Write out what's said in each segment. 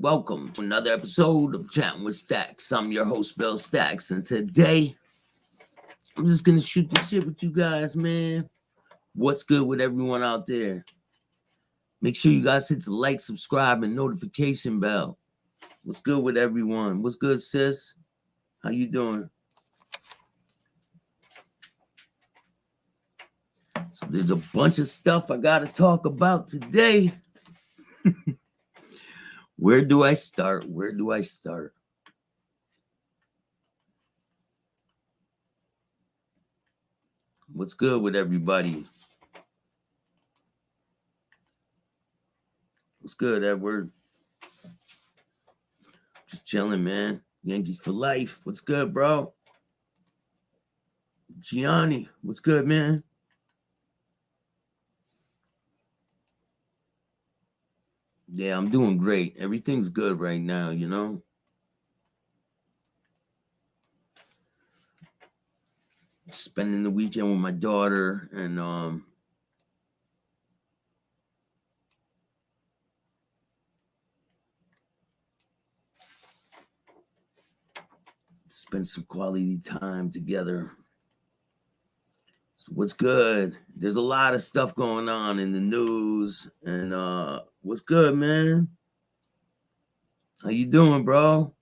Welcome to another episode of Chattin With Staxx. I'm your host, Bill Staxx, and today I'm just gonna shoot the shit with you guys, man. What's good with everyone out there? Make sure you guys hit the like, subscribe, and notification bell. What's good with everyone? What's good, sis? How you doing? So there's a bunch of stuff I gotta talk about today. Where do I start? Where do I start? What's good with everybody? What's good, Edward? Just chilling, man. Yankees for life. What's good, bro? Gianni, what's good, man? Yeah, I'm doing great. Everything's good right now, you know? Spending the weekend with my daughter and spend some quality time together. So what's good? There's a lot of stuff going on in the news. And what's good, man? How you doing, bro?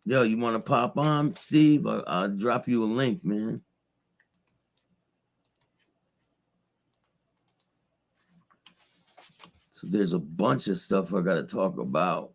Yo, you want to pop on, Steve? I'll drop you a link, man. So there's a bunch of stuff I got to talk about.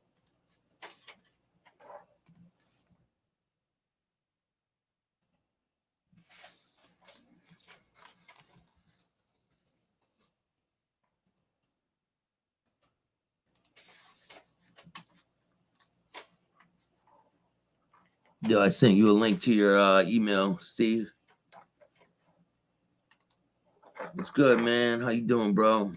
Yo, I sent you a link to your email, Steve. What's good, man? How you doing, bro?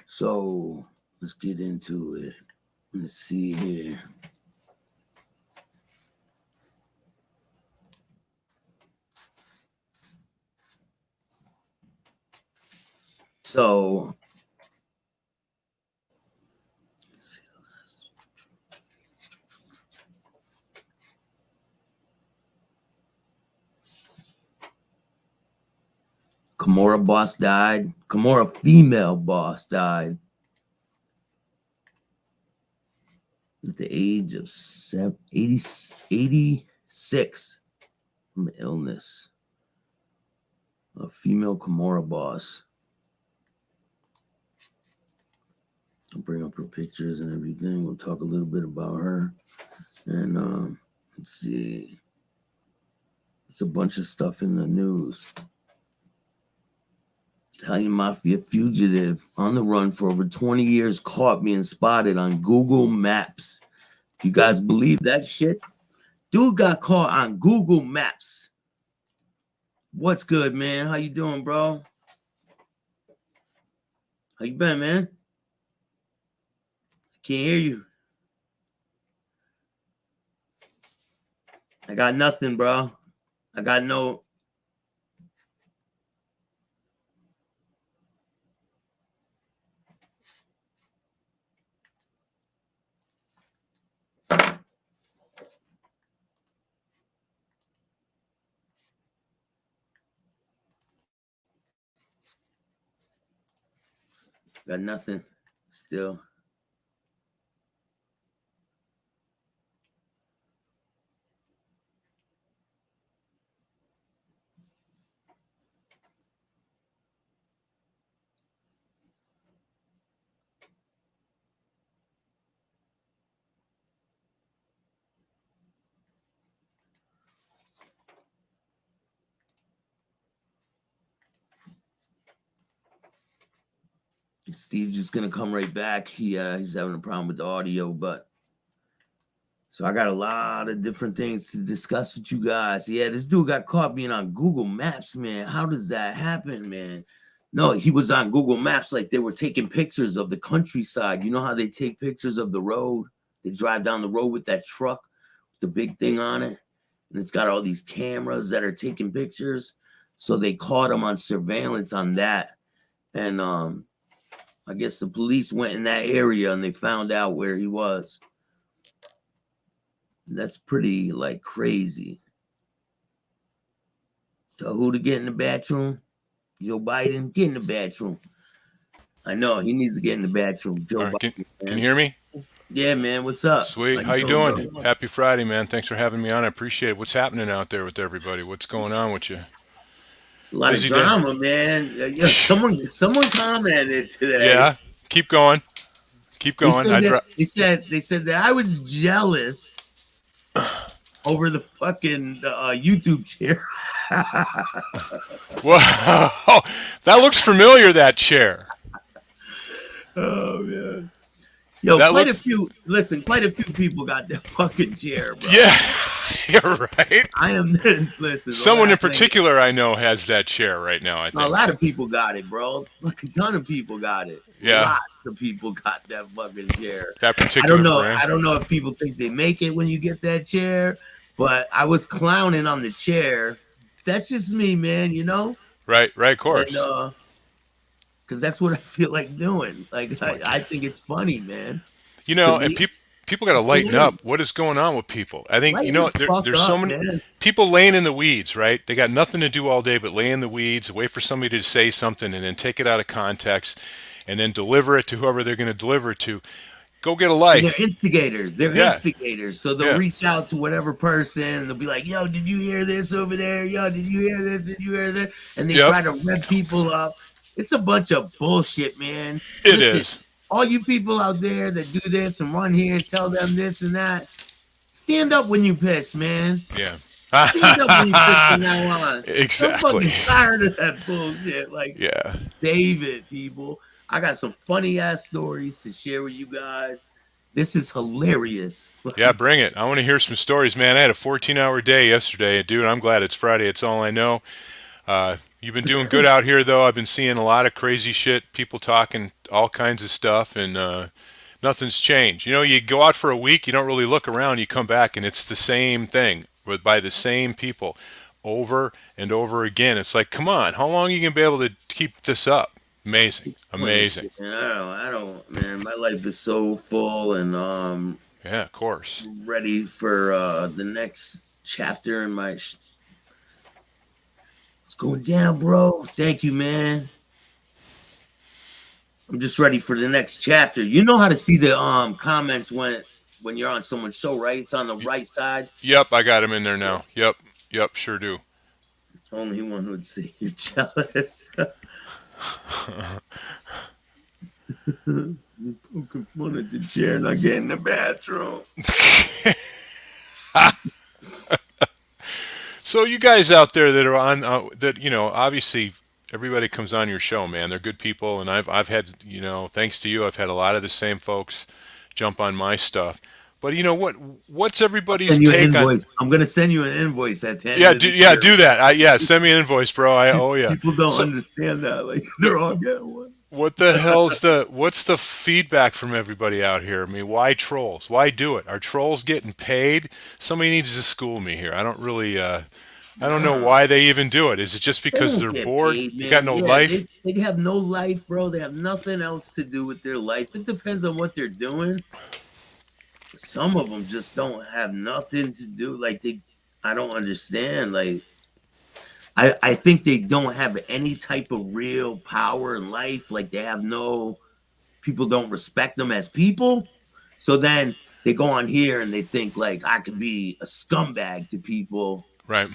So let's get into it. Let's see here. So let's see. Kimura boss died. Kimura female boss died at the age of 86 from illness. A female Kimura boss. I'll bring up her pictures and everything. We'll talk a little bit about her. And let's see. It's a bunch of stuff in the news. Italian mafia fugitive on the run for over 20 years caught being spotted on Google Maps. Do you guys believe that shit? Dude got caught on Google Maps. What's good, man? How you doing, bro? How you been, man? I can't hear you. I got nothing, bro. I got no... Got nothing still. Steve's just gonna come right back. He's having a problem with the audio, but so I got a lot of different things to discuss with you guys. Yeah, this dude got caught being on Google Maps, man. How does that happen, man? No, he was on Google Maps, like they were taking pictures of the countryside. You know how they take pictures of the road? They drive down the road with that truck, the big thing on it, and it's got all these cameras that are taking pictures. So they caught him on surveillance on that, and I guess the police went in that area and they found out where he was. That's pretty like crazy. Tell who to get in the bathroom? Joe Biden, get in the bathroom. I know he needs to get in the bathroom. All Joe right, Biden, can man. you hear me? Yeah, man. What's up? How Sweet. How you you doing, bro? doing? Happy Friday, man. Thanks for having me on. I appreciate it. What's happening out there with everybody? What's going on with you? A lot of Busy day. drama, man. Yeah, someone commented today. Yeah. Keep going. Keep They going. said that they said that I was jealous over the fucking YouTube chair. Whoa. That looks familiar. That chair. Oh man. Yo, That quite a looks. few. Listen, quite a few people got that fucking chair, bro. Yeah. You're right. I am. Listen, the Someone in last thing. particular I know has that chair right now. I A think. lot of people got it, bro. Like a ton of people got it. Yeah. Lots of people got that fucking chair. That I don't particular know. brand. I don't know if people think they make it when you get that chair, but I was clowning on the chair. That's just me, man. You know, Right. Right. Of and course. because that's what I feel like doing. Like Like, I think it's funny, man. To And me, people got to it's lighten hilarious. up. What is going on with people? I think Lighten the fuck there's so up, many man. people laying in the weeds, right? They got nothing to do all day but lay in the weeds, wait for somebody to say something, and then take it out of context, and then deliver it to whoever they're going to deliver it to. Go get a And they're life. instigators. They're Yeah, instigators. So they'll yeah, reach out to whatever person. They'll be like, "Yo, did you hear this over there? Yo, did you hear this? Did you hear this?" And they yep. try to rev people up. It's a bunch of bullshit, man. It Listen, is. all you people out there that do this and run here and tell them this and that, stand up when you piss, man. Yeah. Stand up when you piss from now on. I'm Exactly. fucking tired of that bullshit. Like, Yeah. save it, people. I got some funny ass stories to share with you guys. This is hilarious. Yeah, bring it. I want to hear some stories, man. I had a 14-hour day yesterday, dude. I'm glad it's Friday. It's all I know. You've been doing good out here, though. I've been seeing a lot of crazy shit, people talking all kinds of stuff, and nothing's changed. You go out for a week, you don't really look around, you come back, and it's the same thing by the same people over and over again. It's like, come on, how long are you going to be able to keep this up? Amazing. Funny Amazing. shit, man. I don't, man. My life is so full, and Yeah, of course. ready for the next chapter in my. It's going down, bro. Thank you, man. I'm just ready for the next chapter. You know how to see the comments when you're on someone's show, right? It's on the Y- right side. Yep, I got him in there Yeah, now. Yep, yep, sure do. it's the only one who would see you're jealous. You poking fun at the chair, not getting in the bathroom. So you guys out there that are on that, obviously everybody comes on your show, man. They're good people, and I've had, thanks to you, I've had a lot of the same folks jump on my stuff. But you know what? What's I'll everybody's send you an take on? invoice. I'm gonna send you an invoice at the end Yeah, of the yeah, year. do that. Yeah, send me an invoice, bro. Oh yeah. People don't So understand that. Like they're all getting one. what's the feedback from everybody out here? I mean, why trolls? Why do it? Are trolls getting paid? Somebody needs to school me here. I don't really. I don't know Nah, why they even do it. Is it just they because don't they're get bored? paid, You got man. no Yeah, life? they have no life, bro. They have nothing else to do with their life. It depends on what they're doing. Some of them just don't have nothing to do. Like I don't understand. Like I think they don't have any type of real power in life. Like they have no people don't respect them as people. So then they go on here and they think like I could be a scumbag to people Right.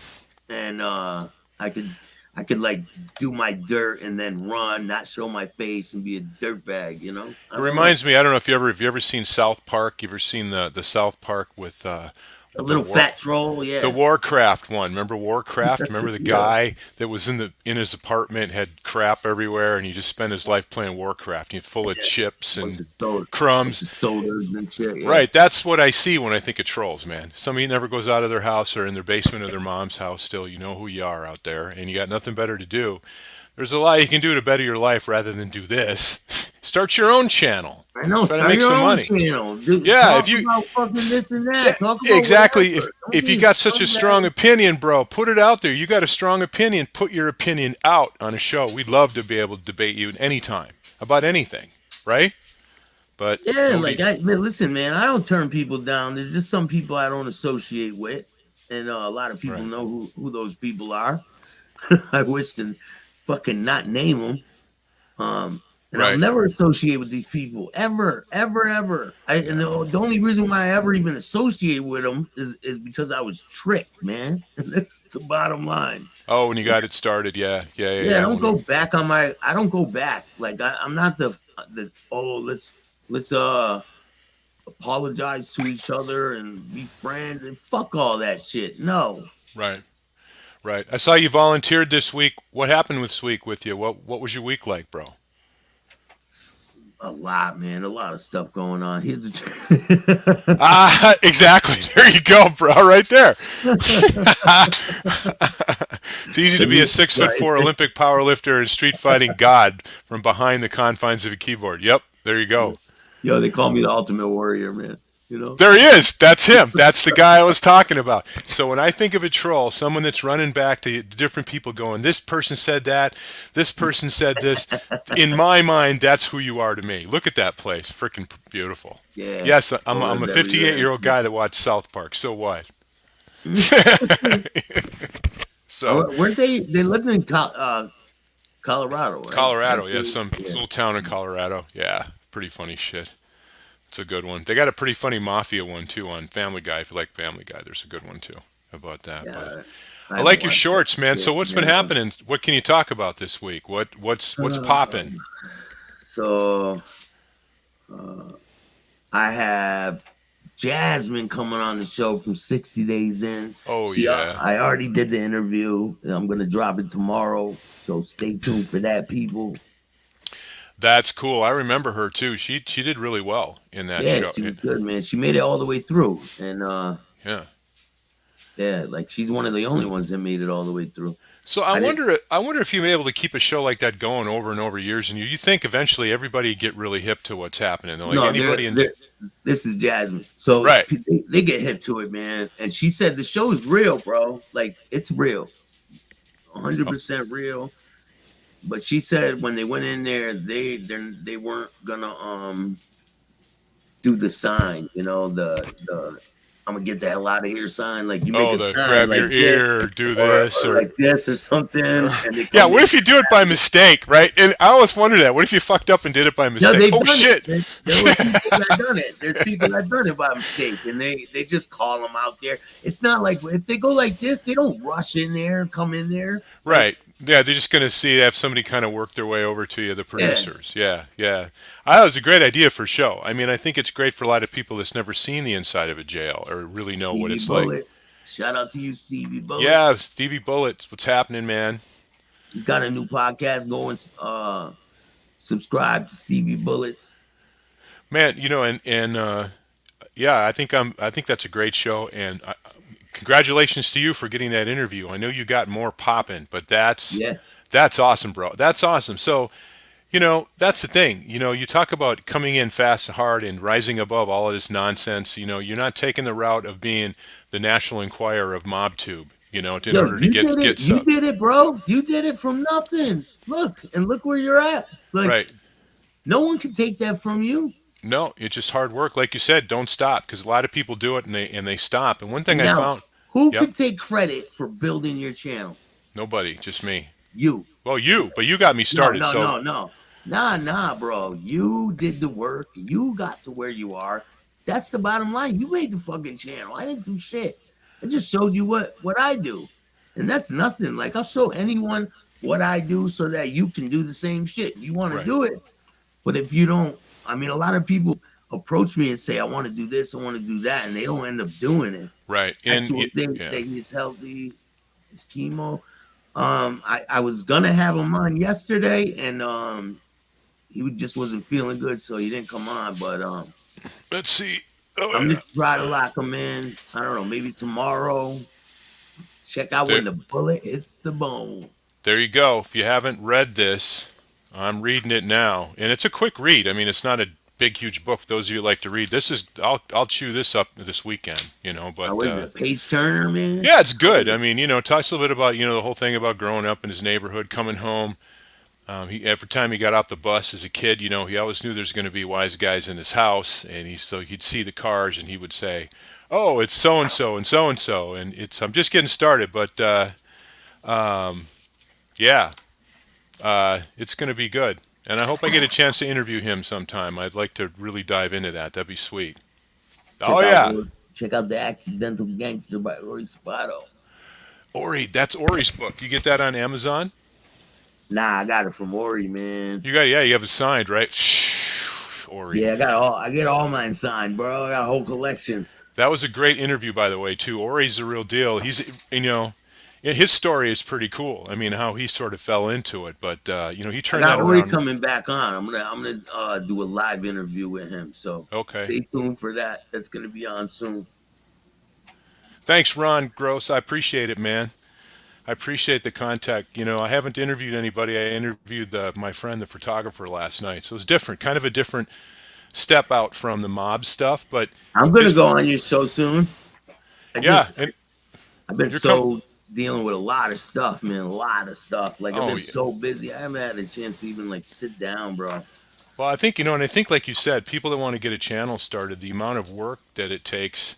and I could I could like do my dirt and then run, not show my face and be a dirtbag, you know? I It don't know. reminds me. I don't know if you ever seen South Park. You ever seen the South Park with A the little war fat troll, the yeah. Warcraft one? Remember Warcraft? Remember the Yeah. guy that was in his apartment, had crap everywhere, and he just spent his life playing Warcraft. He's full of Yeah. chips Bunch and of soda, bunch crumbs. of sodas and shit, yeah. Right, that's what I see when I think of trolls, man. Somebody never goes out of their house or in their basement of their mom's house still. You know who you are out there, and you got nothing better to do There's a lot you can do to better your life rather than do this. Start your own channel. I know. Try to Start make your some own money. channel. Dude, Yeah, talk if you about fucking this and that. Talk about exactly whatever. Don't if be you a got such a strong scumbag. opinion, bro, put it out there. You got a strong opinion, put your opinion out on a show. We'd love to be able to debate you anytime about anything, right? But Yeah, like nobody. man, listen, man. I don't turn people down. There's just some people I don't associate with, and a lot of people Right, know who those people are. I wish to fucking not name them. And I'll right. never associate with these people ever, ever, ever. And Yeah. the only reason why I ever even associate with them is because I was tricked, man. That's the bottom line. Oh, when you got it started, yeah, yeah, yeah, Yeah, I yeah. don't go back on my. I don't go back. Like I'm not the. Oh, let's apologize to each other and be friends and fuck all that shit. No, Right, right. I saw you volunteered this week. What happened this week with you? What was your week like, bro? a lot, man. A lot of stuff going on. Here's the. Ah, exactly. There you go, bro. Right there. It's easy to be a 6'4" Right. Olympic powerlifter and street fighting god from behind the confines of a keyboard. Yep, there you go. Yo, they call me the ultimate warrior, man. You know? There he is. That's him. That's the guy I was talking about. So when I think of a troll, someone that's running back to different people going, this person said that, this person said this, in my mind, that's who you are to me. Look at that place. Freaking beautiful. Yeah. Yes, I'm a Trolls 58-year-old everywhere. guy that watched South Park. So what? So Weren't they? They lived in Colorado, right? Colorado, Weren't yeah, they? some Yeah. little town in Colorado. Yeah, pretty funny shit. It's a good one. They got a pretty funny mafia one too on Family Guy. If you like Family Guy, there's a good one too about that. But Yeah. I I haven't like your watched that shorts, man. So shit what's in been a long. happening? What can you talk about this week? What's Uh, popping? so I have Jasmine coming on the show from 60 Days In. Oh yeah, I already did the interview. I'm gonna drop it tomorrow, so stay tuned for that, people. that's cool. I remember her too. She did really well in that Yeah, show. she was good, man. She made it all the way through, and Yeah. yeah, like she's one of the only ones that made it all the way through. So I didn't. I wonder if you'd be able to keep a show like that going over and over years, and you think eventually everybody get really hip to what's happening. Like No, anybody in, this is Jasmine. So right? they get hip to it, man. And she said the show is real, bro. Like it's real, Oh, 100% real. But she said when they went in there, they weren't gonna do the sign. You know the I'm gonna get the hell out of here sign. Like you make oh, a the sign grab like your this ear, or do or this, like this or something, and they yeah. come What in. if you do it by mistake, right? And I always wonder that. What if you fucked up and did it by No, mistake? they've Oh done it. shit! There were people that done it. There's people that done it by mistake, and they just call them out there. It's not like if they go like this, they don't rush in there and come in there. Like, Right. Yeah, they're just going to see have somebody kind of work their way over to you, the yeah, producers. Yeah, yeah. I thought it was a great idea for a show. I mean, I think it's great for a lot of people that's never seen the inside of a jail or really know what Stevie it's like. Bullet. Shout out to you, Stevie Bullet. Yeah, Stevie Bullets, what's happening, man? He's got a new podcast going. Subscribe to Stevie Bullets. Man, yeah, I think that's a great show, and congratulations to you for getting that interview. I know you got more popping, but Yeah, that's awesome, bro. That's awesome. So that's the thing. You talk about coming in fast and hard and rising above all of this nonsense. You're not taking the route of being the National Enquirer of MobTube. In yo, order to get you sub. did it, bro. You did it from nothing. Look where you're at. Like Right. no one can take that from you. No, it's just hard work. Like you said, don't stop because a lot of people do it and they stop. And one thing I Now, found, who yep, could take credit for building your channel? nobody, just me. You. Well, but you got me No, started. no, So no, no. Nah, bro. You did the work. You got to where you are. That's the bottom line. You made the fucking channel. I didn't do shit. I just showed you what I do. And that's nothing. Like I'll show anyone what I do so that you can do the same shit. You want to right, do it. But if you don't, I mean, a lot of people approach me and say, I want to do this, I want to do that, and they don't end up doing it. right, Actual thing yeah. that he's healthy, his chemo. I was gonna have him on yesterday, and he just wasn't feeling good, so he didn't come on. But Let's see. Oh I'm yeah. gonna try to lock him in. I don't know, maybe tomorrow. Check out There, when the bullet hits the bone. There you go. If you haven't read this, I'm reading it now, and it's a quick read. I mean, it's not a big, huge book. For those of you who like to read, this is I'll chew this up this weekend. How But is it? A page turner, man? yeah, it's How is good. I it? mean, talks a little bit about the whole thing about growing up in his neighborhood, coming home. Every time he got off the bus as a kid, he always knew there's going to be wise guys in his house, and he'd see the cars, and he would say, "Oh, it's so and so and so and so," and it's I'm just getting started, but yeah, it's going to be good, and I hope I get a chance to interview him sometime. I'd like to really dive into that. That'd be sweet. Oh Check out yeah, or check out the Accidental Gangster by Roy Spotto. Ori. That's Ori's book. You get that on Amazon? Nah, I got it from Ori, man. Yeah, you have it signed, right? Ori. Yeah, I get all mine signed, bro. I got a whole collection. That was a great interview, by the way, too. Ori's the real deal. His story is pretty cool. I mean, how he sort of fell into it, but he I turned got that Ori around. coming back on. I'm gonna do a live interview with him. So Okay. stay tuned for that. That's gonna be on soon. Thanks, Ron Gross. I appreciate it, man. I appreciate the contact. I haven't interviewed anybody. I interviewed my friend, the photographer, last night, so it was different, kind of a different step out from the mob stuff. But I'm gonna his, go on your show soon. I yeah, just and I've been you're come. so dealing with a lot of stuff, man. A lot of stuff. Like I've Oh been yeah. so busy. I haven't had a chance to even like sit down, bro. Well, I think and I think like you said, people that want to get a channel started, the amount of work that it takes,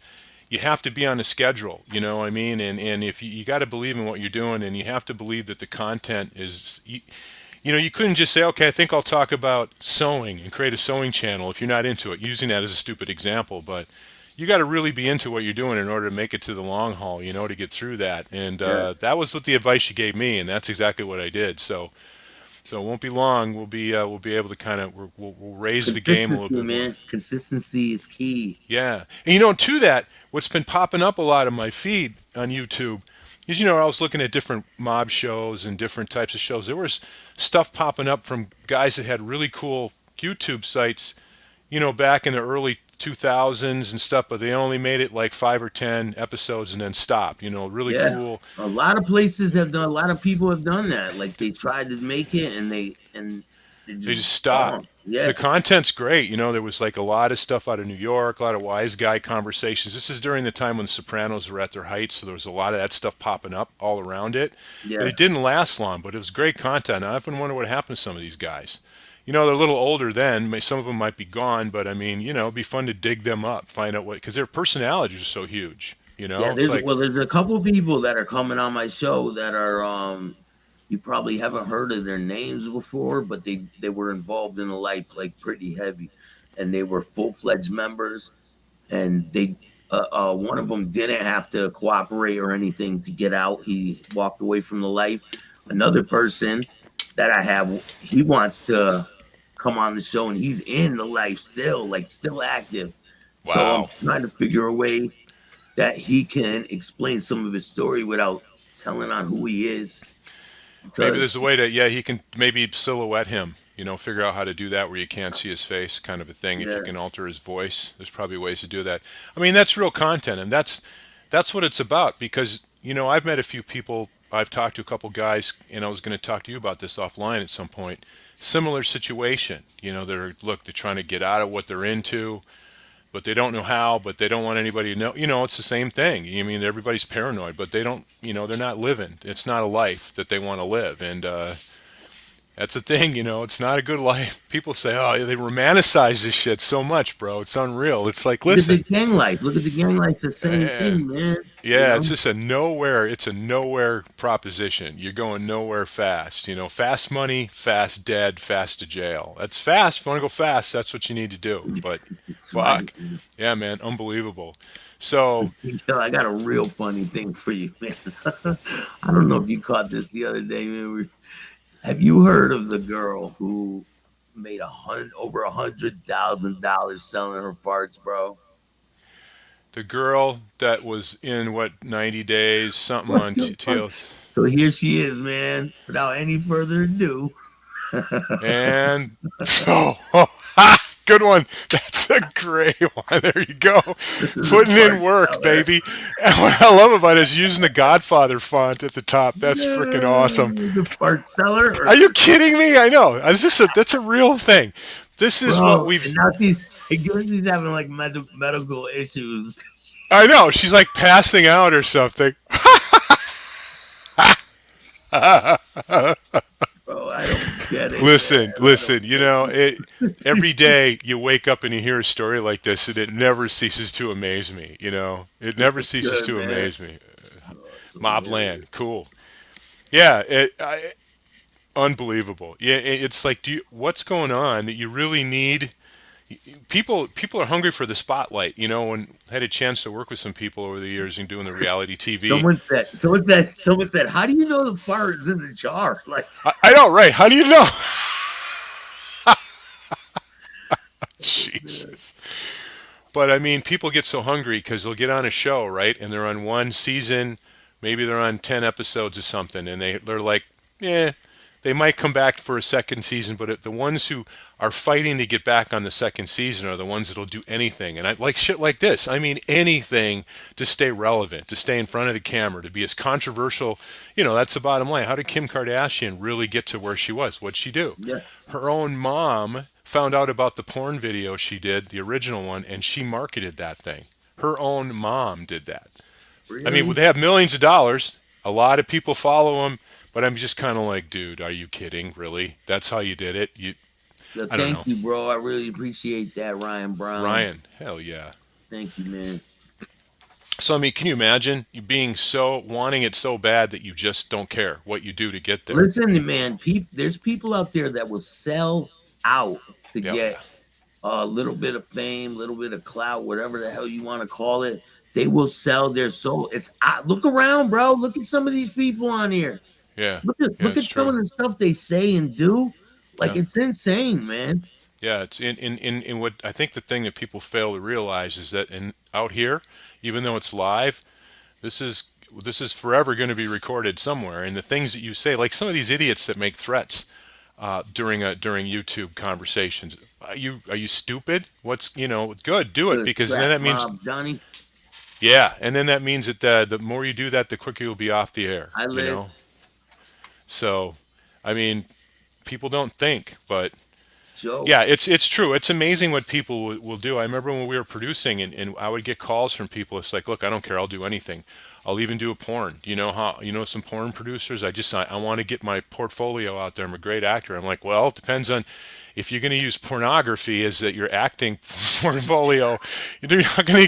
you have to be on a schedule. You know what I mean? And if you got to believe in what you're doing, and you have to believe that the content is. You couldn't just say, okay, I think I'll talk about sewing and create a sewing channel if you're not into it. Using that as a stupid example, but you got to really be into what you're doing in order to make it to the long haul. To get through that. And Yeah. that was what the advice you gave me, and that's exactly what I did. So it won't be long. We'll be able to kind of we'll raise the game a little Consistency, bit more. man. Consistency is key. Yeah, and to that, what's been popping up a lot of my feed on YouTube is I was looking at different mob shows and different types of shows. There was stuff popping up from guys that had really cool YouTube sites, back in the early 2000s and stuff, but they only made it like 5 or 10 episodes and then stopped. Really Yeah. cool. A lot of places have done. A lot of people have done that. Like they tried to make it, and they They just just stopped. bombed. Yeah. The content's great. There was like a lot of stuff out of New York, a lot of wise guy conversations. This is during the time when the Sopranos were at their height, so there was a lot of that stuff popping up all around it. But Yeah. it didn't last long, but it was great content. I often wonder what happened to some of these guys. They're a little older then. Some of them might be gone, but I mean, it'd be fun to dig them up, find out because their personalities are so huge. Yeah, It's like, there's a couple people that are coming on my show that are you probably haven't heard of their names before, but they were involved in a life like pretty heavy, and they were full-fledged members, and they one of them didn't have to cooperate or anything to get out. He walked away from the life. Another person that I have, he wants to come on the show, and he's in the life still, like still active. So I'm wow. trying to figure a way that he can explain some of his story without telling on who he is. Maybe Because there's a way to, yeah, he can maybe silhouette him, figure out how to do that where you can't see his face, kind of a thing. If you yeah, can alter his voice, there's probably ways to do that. I mean, that's real content, and that's what it's about. Because I've met a few people, I've talked to a couple guys, and I was going to talk to you about this offline at some point. Similar situation, they're trying to get out of what they're into, but they don't know how, but they don't want anybody to know. It's the same thing. I mean, everybody's paranoid, but they don't, they're not living. It's not a life that they want to live. And that's the thing, it's not a good life. People say, oh, they romanticize this shit so much, bro. It's unreal. It's like, look at the listen, gang life. Look at the gang life. It's the same eh, thing, man. You yeah, know, it's just it's a nowhere proposition. You're going nowhere fast. Fast money, fast dead, fast to jail. That's fast. If you want to go fast, that's what you need to do. But it's right. fuck. Yeah, man, unbelievable. So, Yo, I got a real funny thing for you, man. I don't know if you caught this the other day, man. Have you heard of the girl who made over $100,000 selling her farts, bro? the girl that was in what 90 days something What on the fuck? TLC, So here she is, man. Without any further ado, and so Good one. That's a great one. There you go. This is a Putting in fart work, seller. baby. And what I love about it is using the Godfather font at the top. That's freaking awesome. The fart seller, Are or you kidding me? I know. That's a real thing. This is what bro, and we've. now she's having like medical issues. I know. She's like passing out or something. Bro, I don't get it, Listen, man. I don't listen. get Every day you wake up and you hear a story like this, and it never ceases to amaze me. It never it. ceases Good, to man. amaze me. Oh, it's hilarious. Mobland, cool. Yeah, unbelievable. Yeah, it's like, what's going on that you really need? People are hungry for the spotlight. When I had a chance to work with some people over the years and doing the reality TV. Someone said, how do you know the fart is in the jar? Like, I know, right? How do you know? oh, man. Jesus. But I mean, people get so hungry because they'll get on a show, right? And they're on one season, maybe they're on 10 episodes or something, and they're like, yeah, they might come back for a second season, but the ones who are fighting to get back on the second season are the ones that'll do anything. And I like shit like this. I mean, anything to stay relevant, to stay in front of the camera, to be as controversial. That's the bottom line. How did Kim Kardashian really get to where she was? What'd she do? Yeah. Her own mom found out about the porn video she did, the original one, and she marketed that thing. Her own mom did that. I mean, Really? they have millions of dollars. A lot of people follow them, but I'm just kind of like, dude, are you kidding? Really? That's how you did it? Yeah, I don't thank know. you, bro. I really appreciate that, Ryan Brown. Ryan, hell yeah. Thank you, man. So I mean, can you imagine you being so wanting it so bad that you just don't care what you do to get there? Listen, man, there's people out there that will sell out to Yep. get a little bit of fame, little bit of clout, whatever the hell you want to call it. They will sell their soul. Look around, bro. Look at some of these people on here. Yeah. Look at Yeah, look it's at some true. of the stuff they say and do. Like Yeah. it's insane, man. Yeah, it's in what I think the thing that people fail to realize is that out here, even though it's live, this is this is forever going to be recorded somewhere. And the things that you say, like some of these idiots that make threats during YouTube conversations, are you stupid? Good, do it Good because then crap, that means Mob Johnny. and then that means that the more you do that, the quicker you'll be off the air. Hi, Liz. So, I mean, people don't think, but Joe. yeah, it's true. It's amazing what people will do. I remember when we were producing, and I would get calls from people. It's like, look, I don't care. I'll do anything. I'll even do a porn. Some porn producers. I want to get my portfolio out there. I'm a great actor. I'm like, well, it depends on if you're going to use pornography as your acting portfolio. You're not going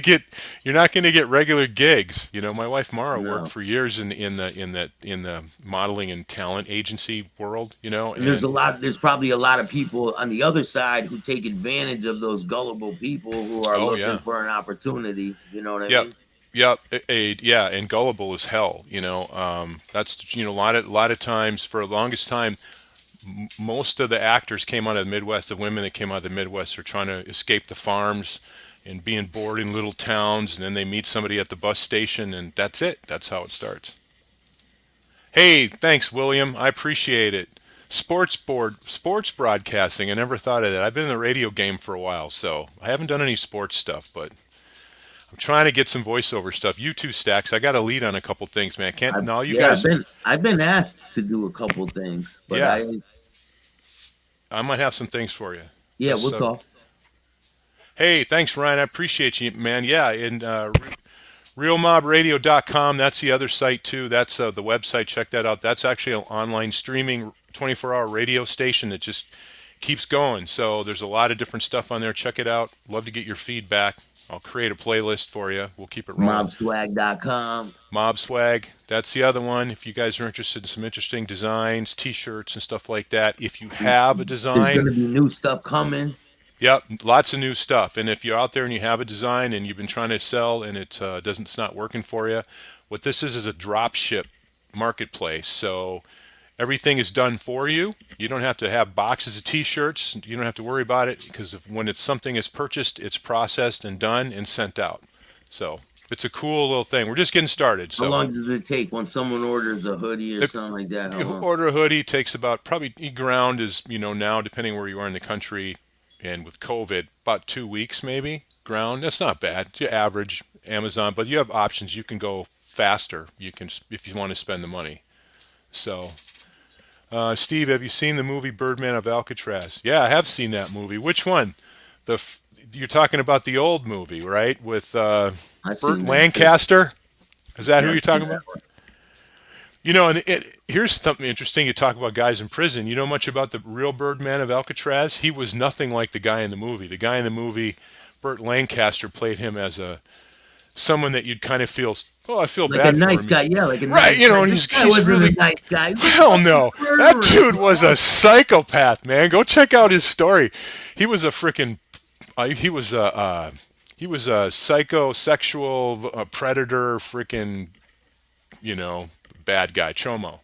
to get regular gigs. My wife Mara worked No. for years in the modeling and talent agency world. And there's And there's probably a lot of people on the other side who take advantage of those gullible people who are oh looking yeah. for an opportunity. You know what I Yep. mean? Yep. Yeah, and gullible as hell. That's a lot of times for the longest time, most of the actors came out of the Midwest. The women that came out of the Midwest are trying to escape the farms and being bored in little towns, and then they meet somebody at the bus station, and that's it. That's how it starts. Hey, thanks, William. I appreciate it. Sports broadcasting. I never thought of that. I've been in the radio game for a while, so I haven't done any sports stuff, but I'm trying to get some voiceover stuff. You too, Stacks. I got a lead on a couple things, man. Can't I've, no, you yeah, I've guys. been I've been asked to do a couple things, but Yeah, I might have some things for you. yeah, This. we'll talk. Hey, thanks, Ryan. I appreciate you, man. Yeah, and realmobradio.com. That's the other site too. That's the website. Check that out. That's actually an online streaming 24-hour radio station that just keeps going. So there's a lot of different stuff on there. Check it out. Love to get your feedback. I'll create a playlist for you. We'll keep it rolling. Mobswag.com. Mob Swag. That's the other one. If you guys are interested in some interesting designs, T-shirts, and stuff like that. If you have a There's design, gonna be new stuff coming. yep, lots of new stuff. And if you're out there and you have a design and you've been trying to sell and it's not working for you, what this is a drop ship marketplace. So everything is done for you. You don't have to have boxes of T-shirts. You don't have to worry about it because when something is purchased, it's processed and done and sent out. So it's a cool little thing. We're just getting started. How So long does it take when someone orders a hoodie or if something like that? How you long? order a hoodie, it takes about probably ground is now depending where you are in the country. and with COVID, about 2 weeks maybe ground. That's not bad. You average Amazon, but you have options. You can go faster. You can if you want to spend the money. So, Steve, have you seen the movie Birdman of Alcatraz? Yeah, I have seen that movie. Which one? You're talking about the old movie, right? With I Burt seen that too. Lancaster. Is that who Yeah, I you're seen talking that about? one. And here's something interesting. You talk about guys in prison. You know much about the real Birdman of Alcatraz? He was nothing like the guy in the movie. The guy in the movie, Burt Lancaster, played him as a someone that you'd kind of feel, oh, I feel Like a bad for nice him. guy, yeah, like a Right, nice guy. and This guy he's wasn't a really, nice guy. He's a hell fucking no. That murderer, dude was bro. a psychopath, man. Go check out his story. He was a freaking, he was a psychosexual predator, freaking, you know, bad guy, chomo,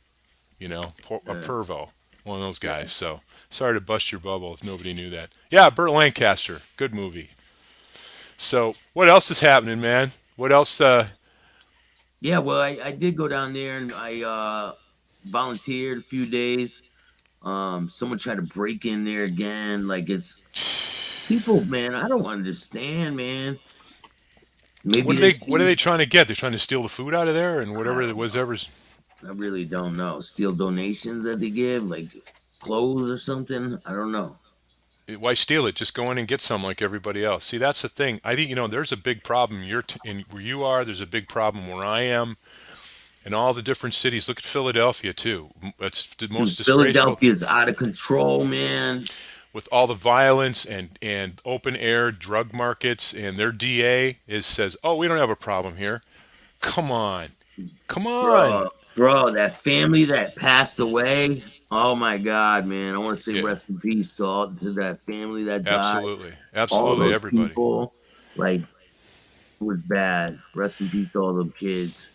a Yeah, pervo, one of those yeah. guys. So sorry to bust your bubble if nobody knew that. Yeah, Burt Lancaster, good movie. So what else is happening, man? What else? Yeah, well, I did go down there and I volunteered a few days. Someone tried to break in there again. Like it's people, man. I don't understand, man. Maybe they What are see. they trying to get? They're trying to steal the food out of there and I whatever it don't was know. ever's. I really don't know. Steal donations that they give, like clothes or something. I don't know. Why steal it? Just go in and get some like everybody else. See, that's the thing. I think there's a big problem. In where you are. There's a big problem where I am. In all the different cities. Look at Philadelphia too. It's the most Dude, disgraceful Philadelphia is out of control, man. with all the violence and open air drug markets. And their DA is says, "Oh, we don't have a problem here." Come on, come Bro, on. bro, that family that passed away. Oh my God, man. I want to say Yeah, rest in peace to that family that died. absolutely, All absolutely. those Everybody. people, like, it was bad. Rest in peace to all them kids.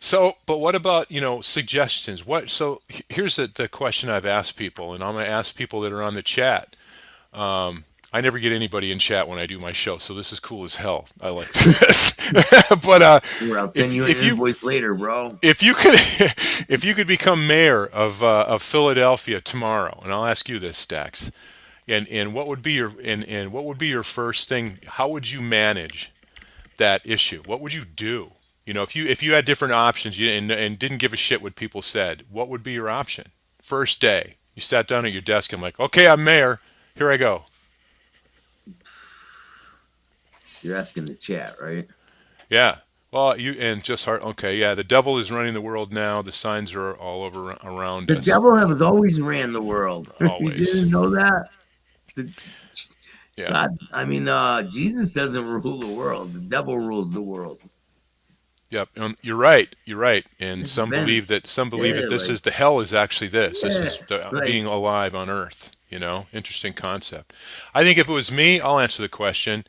So, but what about, suggestions? Here's the question I've asked people, and I'm going to ask people that are on the chat. I never get anybody in chat when I do my show, so this is cool as hell. I like this. But Or I'll send if you an if you invoice later, bro. if you could if you could become mayor of Philadelphia tomorrow, and I'll ask you this, Stax, and what would be your first thing? How would you manage that issue? What would you do? If you had different options and didn't give a shit what people said, what would be your option? First day, you sat down at your desk. I'm like, okay, I'm mayor. Here I go. You're asking the chat, right? Yeah. Well, you and just heart. Okay, yeah. The devil is running the world now. The signs are all over around The us. devil has always ran the world. You Always. didn't know that? The, Yeah. God, I mean, Jesus doesn't rule the world. The devil rules the world. Yep. You're right. You're right. And It's some been, believe that yeah, this like, is the hell is actually this. This yeah, is the being like, alive on Earth. Interesting concept. I think if it was me, I'll answer the question.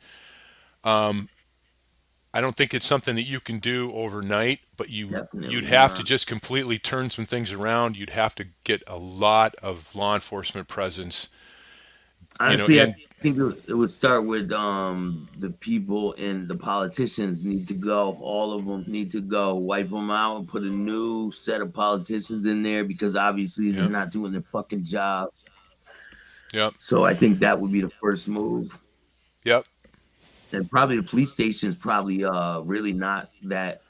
I don't think it's something that you can do overnight, but you'd definitely have to not. just completely turn some things around. You'd have to get a lot of law enforcement presence. Honestly, I And think it would start with the people and the politicians need to go. All of them need to go. Wipe them out and put a new set of politicians in there because obviously they're yep, not doing their fucking job. yep, So I think that would be the first move. yep. And probably the police station is probably really not that.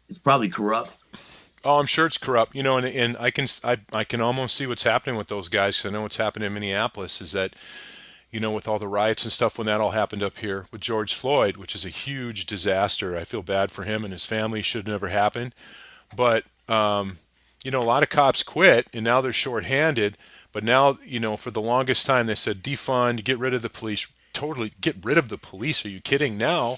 It's probably corrupt. Oh, I'm sure it's corrupt. And I can almost see what's happening with those guys. 'Cause I know what's happened in Minneapolis is that with all the riots and stuff when that all happened up here with George Floyd, which is a huge disaster. I feel bad for him and his family. Should never happen. But a lot of cops quit, and now they're shorthanded. But now, for the longest time, they said defund, get rid of the police, totally get rid of the police. Are you kidding? Now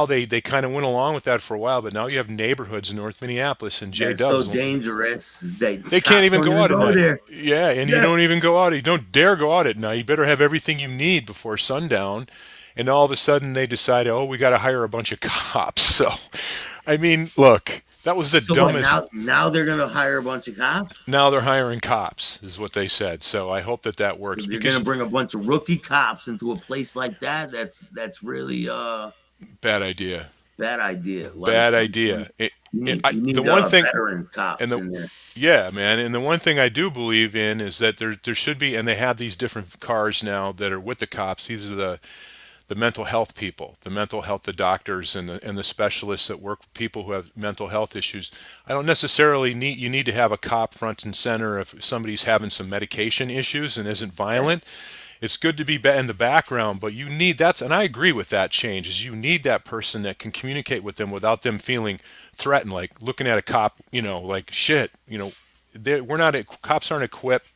they kind of went along with that for a while, but now you have neighborhoods in North Minneapolis and J That's so Dubs. dangerous. They They can't cops even don't go even out at go night. there. Yeah, and you Yeah. don't even go out. You don't dare go out at night. You better have everything you need before sundown. And all of a sudden they decide, oh, we got to hire a bunch of cops. So, I mean, look, that was the So what dumbest. now they're gonna hire a bunch of cops? Now they're hiring cops, is what they said. So I hope that So works they're gonna because bring a bunch of rookie cops into a place like that. That's really bad idea. bad idea. A lot of Bad trouble. idea. You the need one thing, veteran and cops the in there. yeah, man, and the one thing I do believe in is that there should be, and they have these different cars now that are with the cops. These are the mental health people, the mental health, the doctors and the specialists that work with people who have mental health issues. I don't necessarily need to have a cop front and center if somebody's having some medication issues and isn't Yeah. violent. It's good to be in the background, but you need that's and I agree with that change is you need that person that can communicate with them without them feeling threatened, like looking at a cop, like shit, we're not cops aren't equipped